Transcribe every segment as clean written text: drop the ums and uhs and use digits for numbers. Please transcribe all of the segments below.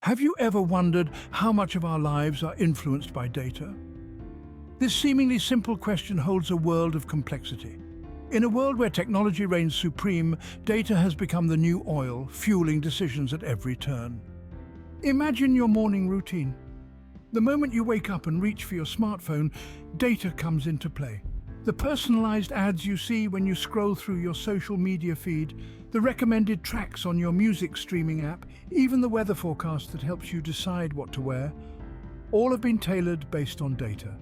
Have you ever wondered how much of our lives are influenced by data? This seemingly simple question holds a world of complexity. In a world where technology reigns supreme, data has become the new oil, fueling decisions at every turn. Imagine your morning routine. The moment you wake up and reach for your smartphone, data comes into play. The personalized ads you see when you scroll through your social media feed, the recommended tracks on your music streaming app, even the weather forecast that helps you decide what to wear, all have been tailored based on data.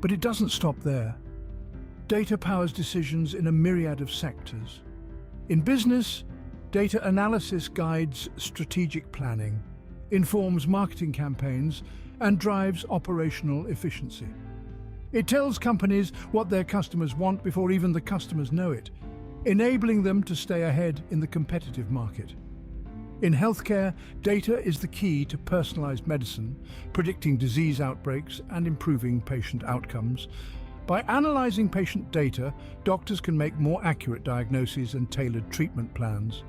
But it doesn't stop there. Data powers decisions in a myriad of sectors. In business, data analysis guides strategic planning, informs marketing campaigns, and drives operational efficiency. It tells companies what their customers want before even the customers know it, enabling them to stay ahead in the competitive market. In healthcare, data is the key to personalized medicine, predicting disease outbreaks and improving patient outcomes. By analyzing patient data, doctors can make more accurate diagnoses and tailored treatment plans.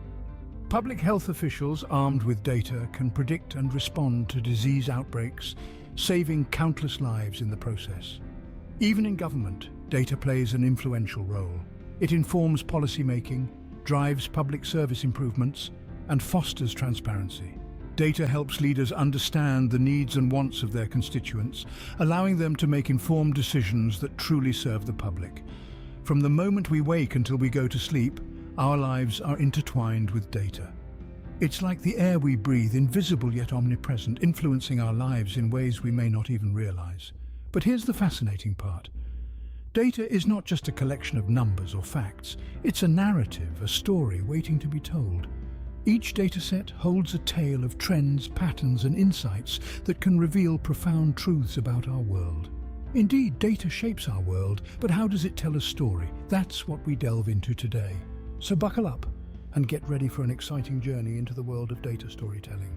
Public health officials armed with data can predict and respond to disease outbreaks, saving countless lives in the process. Even in government, data plays an influential role. It informs policymaking, drives public service improvements, and fosters transparency. Data helps leaders understand the needs and wants of their constituents, allowing them to make informed decisions that truly serve the public. From the moment we wake until we go to sleep, our lives are intertwined with data. It's like the air we breathe, invisible yet omnipresent, influencing our lives in ways we may not even realize. But here's the fascinating part. Data is not just a collection of numbers or facts. It's a narrative, a story waiting to be told. Each dataset holds a tale of trends, patterns, and insights that can reveal profound truths about our world. Indeed, data shapes our world, but how does it tell a story? That's what we delve into today. So buckle up and get ready for an exciting journey into the world of data storytelling.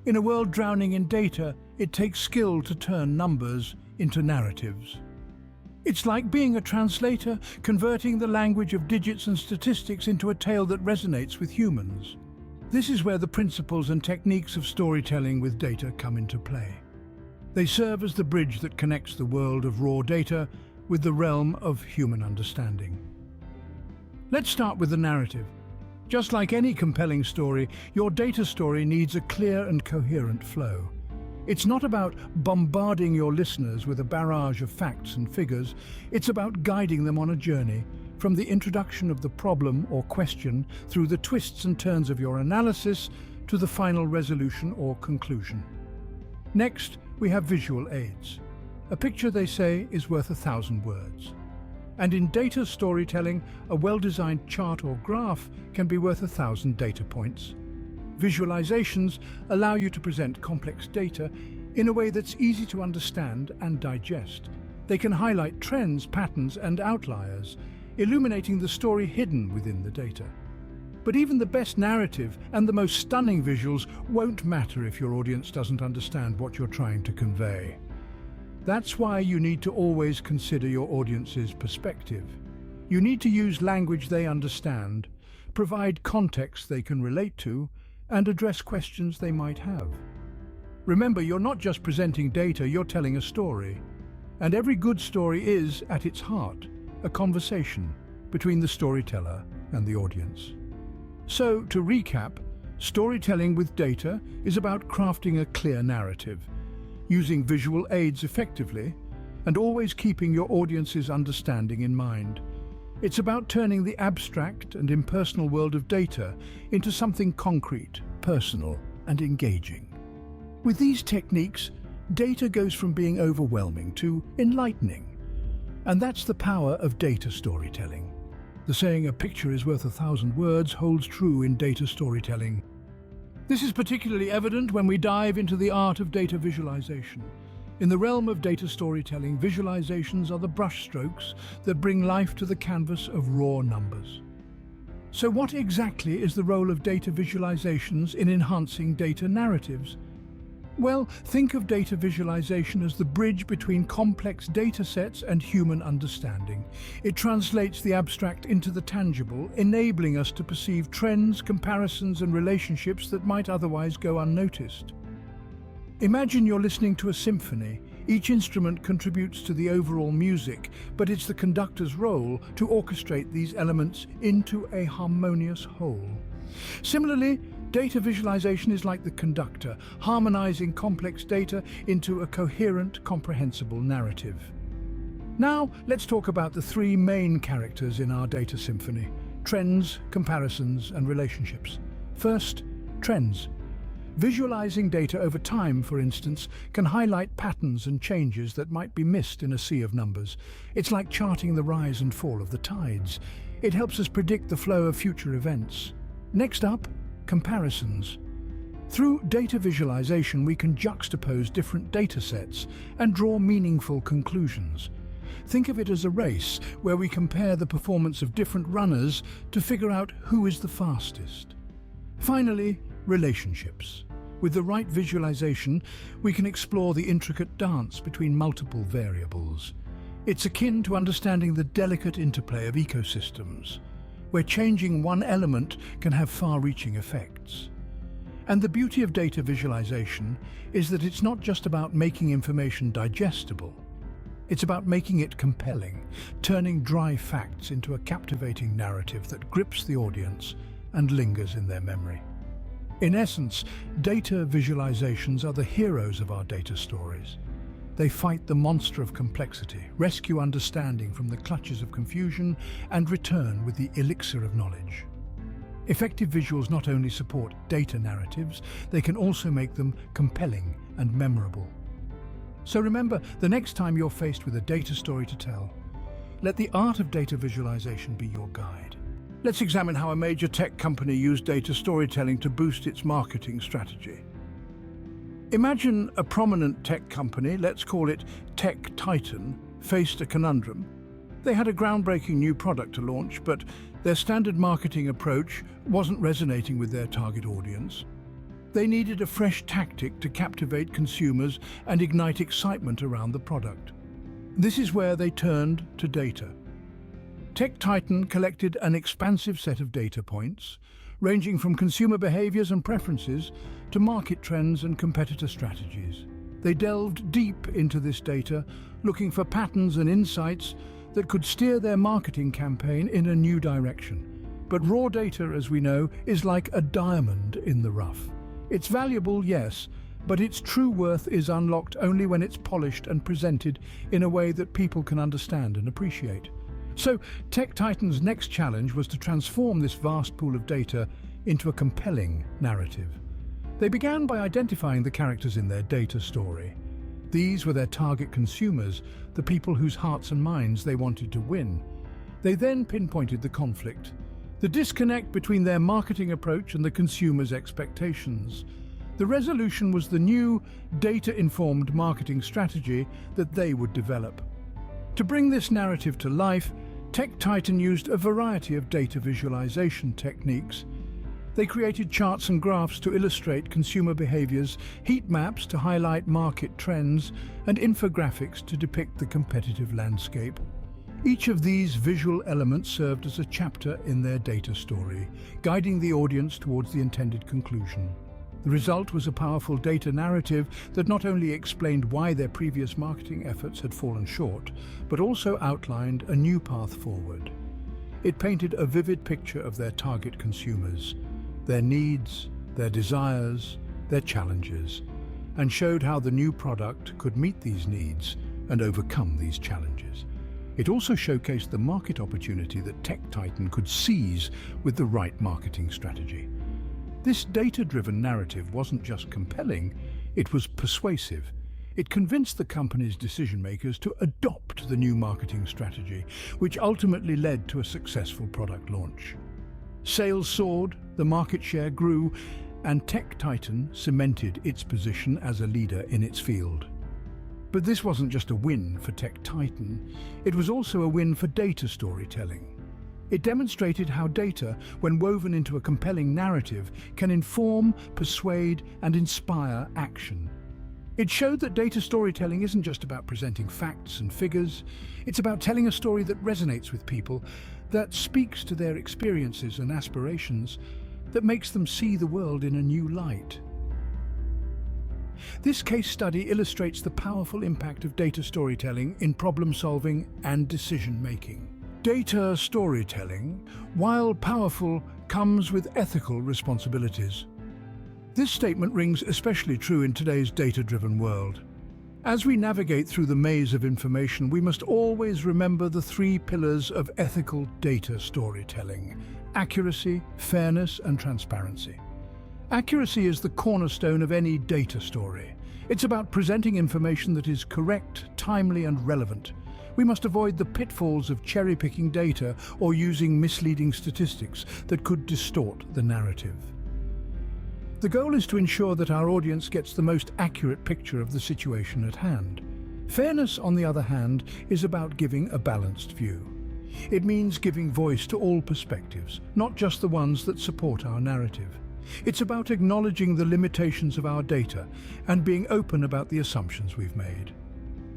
In a world drowning in data, it takes skill to turn numbers into narratives. It's like being a translator, converting the language of digits and statistics into a tale that resonates with humans. This is where the principles and techniques of storytelling with data come into play. They serve as the bridge that connects the world of raw data with the realm of human understanding. Let's start with the narrative. Just like any compelling story, your data story needs a clear and coherent flow. It's not about bombarding your listeners with a barrage of facts and figures. It's about guiding them on a journey, from the introduction of the problem or question through the twists and turns of your analysis to the final resolution or conclusion. Next, we have visual aids. A picture, they say, is worth 1,000 words. And in data storytelling, a well-designed chart or graph can be worth 1,000 data points. Visualizations allow you to present complex data in a way that's easy to understand and digest. They can highlight trends, patterns, and outliers, illuminating the story hidden within the data. But even the best narrative and the most stunning visuals won't matter if your audience doesn't understand what you're trying to convey. That's why you need to always consider your audience's perspective. You need to use language they understand, provide context they can relate to, and address questions they might have. Remember, you're not just presenting data, you're telling a story. And every good story is, at its heart, a conversation between the storyteller and the audience. So, to recap, storytelling with data is about crafting a clear narrative, using visual aids effectively, and always keeping your audience's understanding in mind. It's about turning the abstract and impersonal world of data into something concrete, personal, and engaging. With these techniques, data goes from being overwhelming to enlightening. And that's the power of data storytelling. The saying, "A picture is worth 1,000 words," holds true in data storytelling. This is particularly evident when we dive into the art of data visualization. In the realm of data storytelling, visualizations are the brushstrokes that bring life to the canvas of raw numbers. So what exactly is the role of data visualizations in enhancing data narratives? Well, think of data visualization as the bridge between complex data sets and human understanding. It translates the abstract into the tangible, enabling us to perceive trends, comparisons, and relationships that might otherwise go unnoticed. Imagine you're listening to a symphony. Each instrument contributes to the overall music, but it's the conductor's role to orchestrate these elements into a harmonious whole. Similarly, data visualization is like the conductor, harmonizing complex data into a coherent, comprehensible narrative. Now, let's talk about the three main characters in our data symphony: trends, comparisons, and relationships. First, trends. Visualizing data over time, for instance, can highlight patterns and changes that might be missed in a sea of numbers. It's like charting the rise and fall of the tides. It helps us predict the flow of future events. Next up, comparisons. Through data visualization, we can juxtapose different datasets and draw meaningful conclusions. Think of it as a race where we compare the performance of different runners to figure out who is the fastest. Finally, relationships. With the right visualization, we can explore the intricate dance between multiple variables. It's akin to understanding the delicate interplay of ecosystems, where changing one element can have far-reaching effects. And the beauty of data visualization is that it's not just about making information digestible. It's about making it compelling, turning dry facts into a captivating narrative that grips the audience and lingers in their memory. In essence, data visualizations are the heroes of our data stories. They fight the monster of complexity, rescue understanding from the clutches of confusion, and return with the elixir of knowledge. Effective visuals not only support data narratives, they can also make them compelling and memorable. So remember, the next time you're faced with a data story to tell, let the art of data visualization be your guide. Let's examine how a major tech company used data storytelling to boost its marketing strategy. Imagine a prominent tech company, let's call it Tech Titan, faced a conundrum. They had a groundbreaking new product to launch, but their standard marketing approach wasn't resonating with their target audience. They needed a fresh tactic to captivate consumers and ignite excitement around the product. This is where they turned to data. Tech Titan collected an expansive set of data points, ranging from consumer behaviors and preferences to market trends and competitor strategies. They delved deep into this data, looking for patterns and insights that could steer their marketing campaign in a new direction. But raw data, as we know, is like a diamond in the rough. It's valuable, yes, but its true worth is unlocked only when it's polished and presented in a way that people can understand and appreciate. So, Tech Titan's next challenge was to transform this vast pool of data into a compelling narrative. They began by identifying the characters in their data story. These were their target consumers, the people whose hearts and minds they wanted to win. They then pinpointed the conflict, the disconnect between their marketing approach and the consumer's expectations. The resolution was the new, data-informed marketing strategy that they would develop. To bring this narrative to life, Tech Titan used a variety of data visualization techniques. They created charts and graphs to illustrate consumer behaviors, heat maps to highlight market trends, and infographics to depict the competitive landscape. Each of these visual elements served as a chapter in their data story, guiding the audience towards the intended conclusion. The result was a powerful data narrative that not only explained why their previous marketing efforts had fallen short, but also outlined a new path forward. It painted a vivid picture of their target consumers, their needs, their desires, their challenges, and showed how the new product could meet these needs and overcome these challenges. It also showcased the market opportunity that Tech Titan could seize with the right marketing strategy. This data-driven narrative wasn't just compelling, it was persuasive. It convinced the company's decision-makers to adopt the new marketing strategy, which ultimately led to a successful product launch. Sales soared, the market share grew, and Tech Titan cemented its position as a leader in its field. But this wasn't just a win for Tech Titan, it was also a win for data storytelling. It demonstrated how data, when woven into a compelling narrative, can inform, persuade, and inspire action. It showed that data storytelling isn't just about presenting facts and figures, it's about telling a story that resonates with people, that speaks to their experiences and aspirations, that makes them see the world in a new light. This case study illustrates the powerful impact of data storytelling in problem-solving and decision-making. Data storytelling, while powerful, comes with ethical responsibilities. This statement rings especially true in today's data-driven world. As we navigate through the maze of information, we must always remember the three pillars of ethical data storytelling: accuracy, fairness, and transparency. Accuracy is the cornerstone of any data story. It's about presenting information that is correct, timely, and relevant. We must avoid the pitfalls of cherry-picking data or using misleading statistics that could distort the narrative. The goal is to ensure that our audience gets the most accurate picture of the situation at hand. Fairness, on the other hand, is about giving a balanced view. It means giving voice to all perspectives, not just the ones that support our narrative. It's about acknowledging the limitations of our data and being open about the assumptions we've made.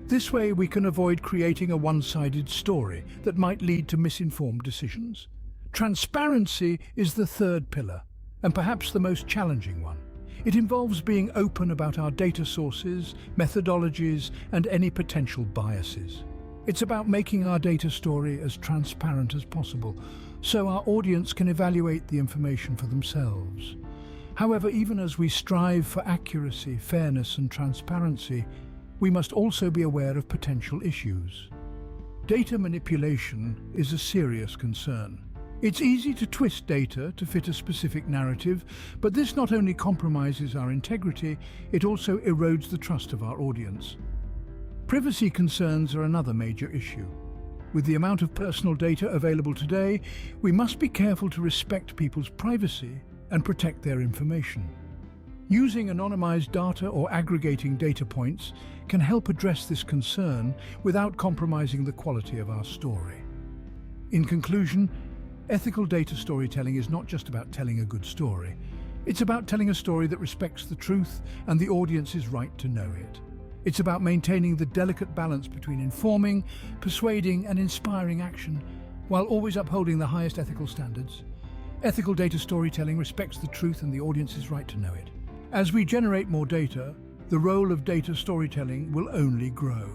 This way, we can avoid creating a one-sided story that might lead to misinformed decisions. Transparency is the third pillar, and perhaps the most challenging one. It involves being open about our data sources, methodologies, and any potential biases. It's about making our data story as transparent as possible, so our audience can evaluate the information for themselves. However, even as we strive for accuracy, fairness, and transparency, we must also be aware of potential issues. Data manipulation is a serious concern. It's easy to twist data to fit a specific narrative, but this not only compromises our integrity, it also erodes the trust of our audience. Privacy concerns are another major issue. With the amount of personal data available today, we must be careful to respect people's privacy and protect their information. Using anonymized data or aggregating data points can help address this concern without compromising the quality of our story. In conclusion, ethical data storytelling is not just about telling a good story. It's about telling a story that respects the truth and the audience's right to know it. It's about maintaining the delicate balance between informing, persuading, and inspiring action, while always upholding the highest ethical standards. Ethical data storytelling respects the truth and the audience's right to know it. As we generate more data, the role of data storytelling will only grow.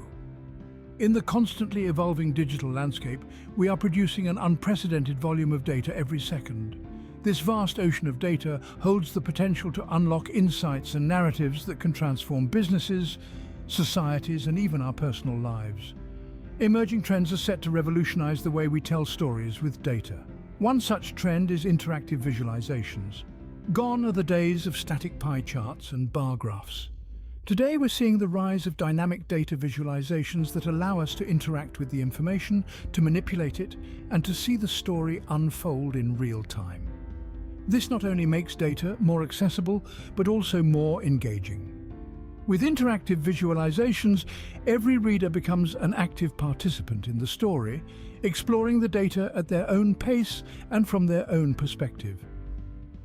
In the constantly evolving digital landscape, we are producing an unprecedented volume of data every second. This vast ocean of data holds the potential to unlock insights and narratives that can transform businesses, societies, and even our personal lives. Emerging trends are set to revolutionize the way we tell stories with data. One such trend is interactive visualizations. Gone are the days of static pie charts and bar graphs. Today we're seeing the rise of dynamic data visualizations that allow us to interact with the information, to manipulate it, and to see the story unfold in real time. This not only makes data more accessible, but also more engaging. With interactive visualizations, every reader becomes an active participant in the story, exploring the data at their own pace and from their own perspective.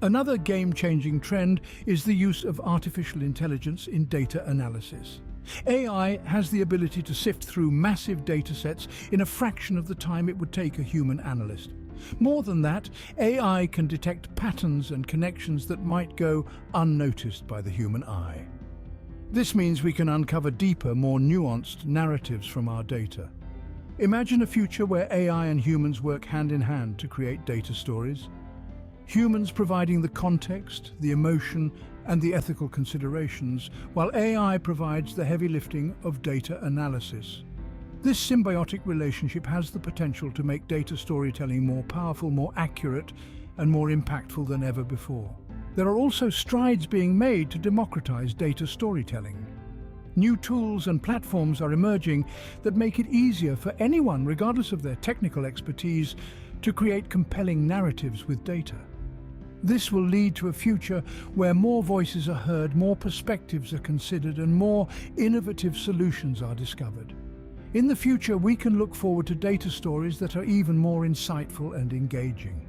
Another game-changing trend is the use of artificial intelligence in data analysis. AI has the ability to sift through massive datasets in a fraction of the time it would take a human analyst. More than that, AI can detect patterns and connections that might go unnoticed by the human eye. This means we can uncover deeper, more nuanced narratives from our data. Imagine a future where AI and humans work hand in hand to create data stories. Humans providing the context, the emotion, and the ethical considerations, while AI provides the heavy lifting of data analysis. This symbiotic relationship has the potential to make data storytelling more powerful, more accurate, and more impactful than ever before. There are also strides being made to democratize data storytelling. New tools and platforms are emerging that make it easier for anyone, regardless of their technical expertise, to create compelling narratives with data. This will lead to a future where more voices are heard, more perspectives are considered, and more innovative solutions are discovered. In the future, we can look forward to data stories that are even more insightful and engaging.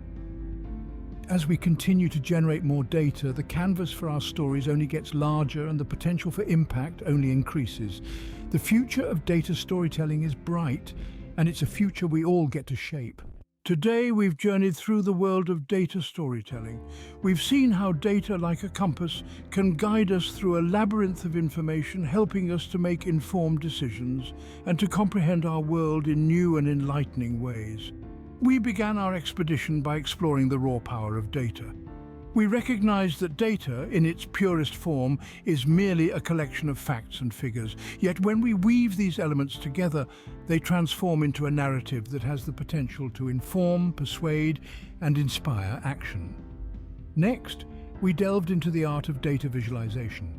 As we continue to generate more data, the canvas for our stories only gets larger and the potential for impact only increases. The future of data storytelling is bright, and it's a future we all get to shape. Today, we've journeyed through the world of data storytelling. We've seen how data, like a compass, can guide us through a labyrinth of information, helping us to make informed decisions and to comprehend our world in new and enlightening ways. We began our expedition by exploring the raw power of data. We recognize that data, in its purest form, is merely a collection of facts and figures. Yet when we weave these elements together, they transform into a narrative that has the potential to inform, persuade, and inspire action. Next, we delved into the art of data visualization.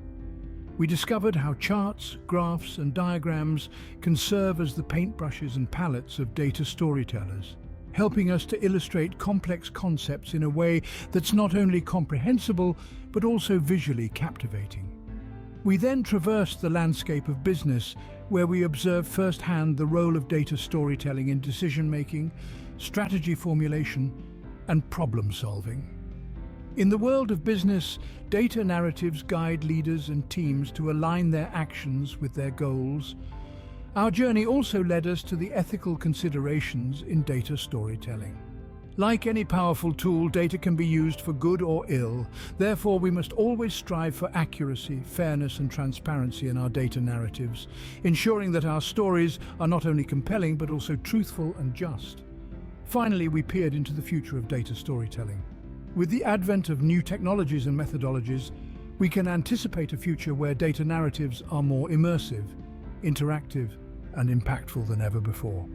We discovered how charts, graphs, and diagrams can serve as the paintbrushes and palettes of data storytellers, helping us to illustrate complex concepts in a way that's not only comprehensible, but also visually captivating. We then traversed the landscape of business, where we observed firsthand the role of data storytelling in decision-making, strategy formulation, and problem-solving. In the world of business, data narratives guide leaders and teams to align their actions with their goals. Our journey also led us to the ethical considerations in data storytelling. Like any powerful tool, data can be used for good or ill. Therefore, we must always strive for accuracy, fairness, and transparency in our data narratives, ensuring that our stories are not only compelling but also truthful and just. Finally, we peered into the future of data storytelling. With the advent of new technologies and methodologies, we can anticipate a future where data narratives are more immersive, interactive, and impactful than ever before.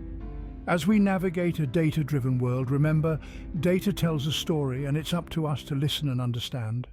As we navigate a data-driven world, remember, data tells a story and it's up to us to listen and understand.